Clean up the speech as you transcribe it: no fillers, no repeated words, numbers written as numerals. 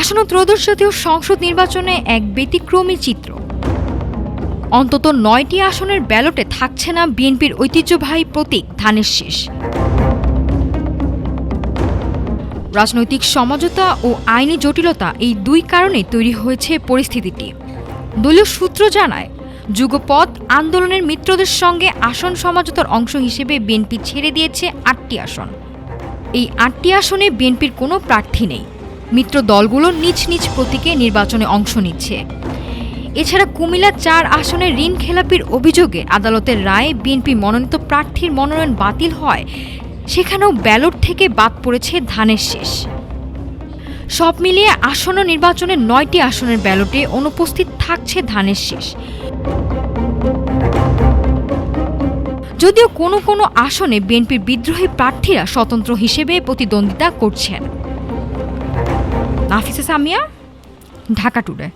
আসন্ন ত্রয়োদশ জাতীয় সংসদ নির্বাচনে এক ব্যতিক্রমী চিত্র। অন্তত ৯টি আসনের ব্যালটে থাকছে না বিএনপির ঐতিহ্যবাহী প্রতীক ধানের শীষ। রাজনৈতিক সমঝোতা ও আইনি জটিলতা এই দুই কারণে তৈরি হয়েছে পরিস্থিতিটি। দলীয় সূত্র জানায়, যুগপৎ আন্দোলনের মিত্রদের সঙ্গে আসন সমঝোতার অংশ হিসেবে বিএনপি ছেড়ে দিয়েছে ৮টি আসন। এই ৮টি আসনে বিএনপির কোনো প্রার্থী নেই। মিত্র দলগুলো নিজ নিজ প্রতীকে নির্বাচনে অংশ নিচ্ছে। এছাড়া কুমিল্লা ৪ আসনের ঋণ খেলাপির অভিযোগে আদালতের রায়ে বিএনপি মনোনীত প্রার্থীর মনোনয়ন বাতিল হয়, সেখানেও ব্যালট থেকে বাদ পড়েছে ধানের শীষ। সব মিলিয়ে আসন্ন নির্বাচনের ৯টি আসনের ব্যালটে অনুপস্থিত থাকছে ধানের শীষ। যদিও কোনো কোনো আসনে বিএনপির বিদ্রোহী প্রার্থীরা স্বতন্ত্র হিসেবে প্রতিদ্বন্দ্বিতা করছেন। নাফিসা সামিয়া, ঢাকা টুডে।